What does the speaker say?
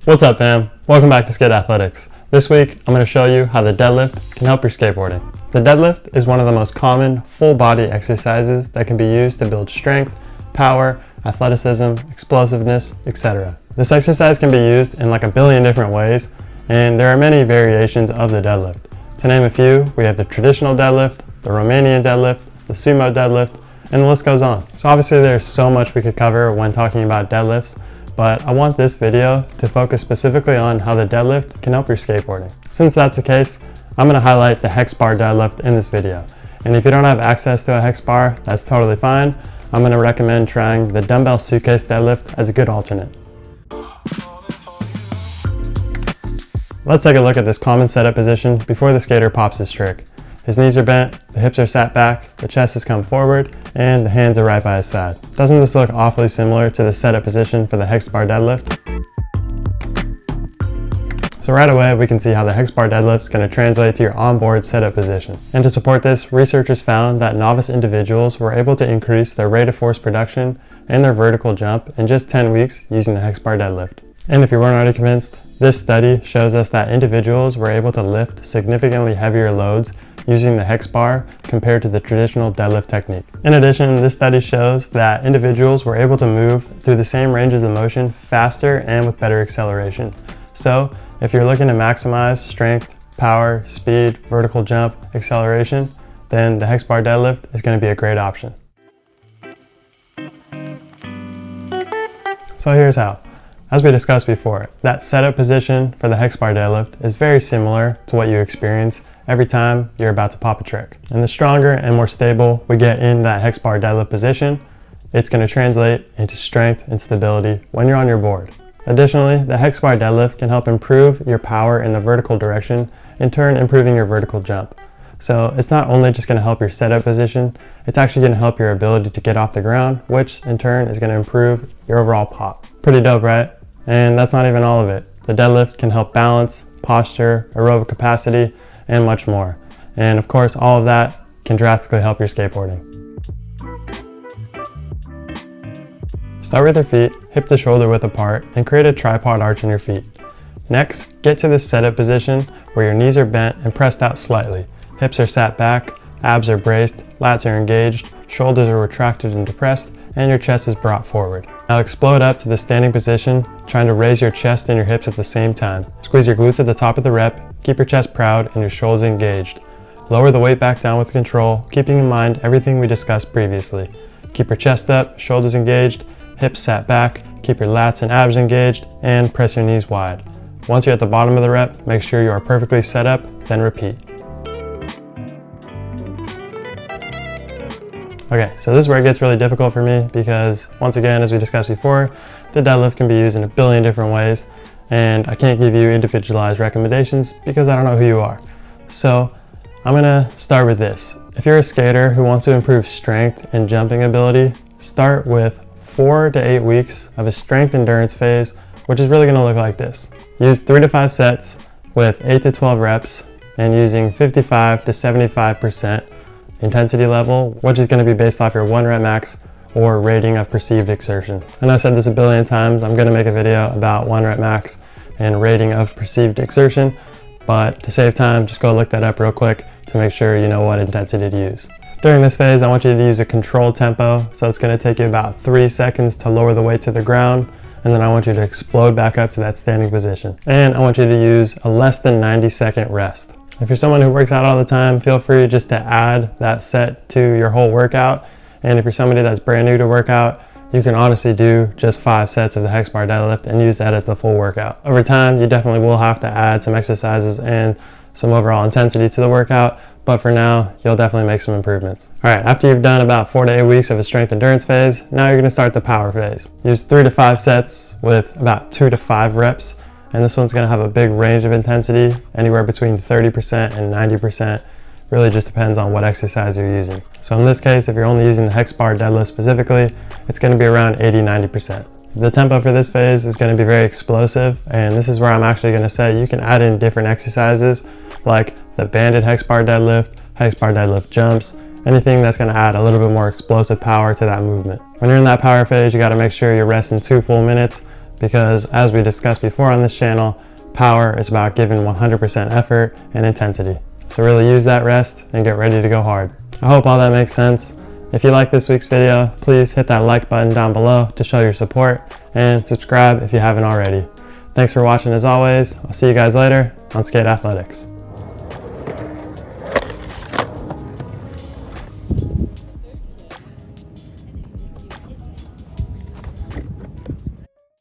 What's up, fam? Welcome back to Skate Athletics. This week, I'm going to show you how the deadlift can help your skateboarding. The deadlift is one of the most common full body exercises that can be used to build strength, power, athleticism, explosiveness, etc. This exercise can be used in like a billion different ways, and there are many variations of the deadlift. To name a few, we have the traditional deadlift, the Romanian deadlift, the sumo deadlift, and the list goes on. So obviously there's so much we could cover when talking about deadlifts, but I want this video to focus specifically on how the deadlift can help your skateboarding. Since that's the case, I'm going to highlight the hex bar deadlift in this video. And if you don't have access to a hex bar, that's totally fine. I'm going to recommend trying the dumbbell suitcase deadlift as a good alternate. Let's take a look at this common setup position before the skater pops his trick. His knees are bent, the hips are sat back, the chest has come forward, and the hands are right by his side. Doesn't this look awfully similar to the setup position for the hex bar deadlift? So right away, we can see how the hex bar deadlift is going to translate to your onboard setup position. And to support this, researchers found that novice individuals were able to increase their rate of force production and their vertical jump in just 10 weeks using the hex bar deadlift. And if you weren't already convinced, this study shows us that individuals were able to lift significantly heavier loads using the hex bar compared to the traditional deadlift technique. In addition, this study shows that individuals were able to move through the same ranges of motion faster and with better acceleration. So if you're looking to maximize strength, power, speed, vertical jump, acceleration, then the hex bar deadlift is going to be a great option. So here's how. As we discussed before, that setup position for the hex bar deadlift is very similar to what you experience every time you're about to pop a trick. And the stronger and more stable we get in that hex bar deadlift position, it's going to translate into strength and stability when you're on your board. Additionally, the hex bar deadlift can help improve your power in the vertical direction, in turn improving your vertical jump. So it's not only just going to help your setup position, it's actually going to help your ability to get off the ground, which in turn is going to improve your overall pop. Pretty dope, right? And that's not even all of it. The deadlift can help balance, posture, aerobic capacity, and much more. And of course, all of that can drastically help your skateboarding. Start with your feet, hip to shoulder width apart, and create a tripod arch in your feet. Next, get to this setup position where your knees are bent and pressed out slightly. Hips are sat back, abs are braced, lats are engaged, shoulders are retracted and depressed, and your chest is brought forward. Now explode up to the standing position, trying to raise your chest and your hips at the same time. Squeeze your glutes at the top of the rep, keep your chest proud and your shoulders engaged. Lower the weight back down with control, keeping in mind everything we discussed previously. Keep your chest up, shoulders engaged, hips sat back, keep your lats and abs engaged, and press your knees wide. Once you're at the bottom of the rep, make sure you are perfectly set up, then repeat. Okay, so this is where it gets really difficult for me because, once again, as we discussed before, the deadlift can be used in a billion different ways, and I can't give you individualized recommendations because I don't know who you are. So I'm gonna start with this. If you're a skater who wants to improve strength and jumping ability, start with 4 to 8 weeks of a strength endurance phase, which is really gonna look like this. Use 3 to 5 sets with 8 to 12 reps and using 55 to 75% intensity level, which is going to be based off your 1 rep max or rating of perceived exertion. I know I said this a billion times. I'm going to make a video about 1 rep max and rating of perceived exertion, but to save time, just go look that up real quick to make sure you know what intensity to use. During this phase, I want you to use a controlled tempo, so it's going to take you about 3 seconds to lower the weight to the ground, and then I want you to explode back up to that standing position. And I want you to use a less than 90-second rest. If you're someone who works out all the time, feel free just to add that set to your whole workout. And if you're somebody that's brand new to workout, you can honestly do just 5 sets of the hex bar deadlift and use that as the full workout. Over time, you definitely will have to add some exercises and some overall intensity to the workout, but for now, you'll definitely make some improvements. All right, after you've done about 4 to 8 weeks of a strength endurance phase, now you're gonna start the power phase. Use 3 to 5 sets with about 2 to 5 reps. And this one's gonna have a big range of intensity, anywhere between 30% and 90%. Really just depends on what exercise you're using. So in this case, if you're only using the hex bar deadlift specifically, it's gonna be around 80–90%. The tempo for this phase is gonna be very explosive, and this is where I'm actually gonna say you can add in different exercises like the banded hex bar deadlift jumps, anything that's gonna add a little bit more explosive power to that movement. When you're in that power phase, you gotta make sure you're resting 2 full minutes because as we discussed before on this channel, power is about giving 100% effort and intensity. So really use that rest and get ready to go hard. I hope all that makes sense. If you like this week's video, please hit that like button down below to show your support, and subscribe if you haven't already. Thanks for watching as always. I'll see you guys later on Skate Athletics.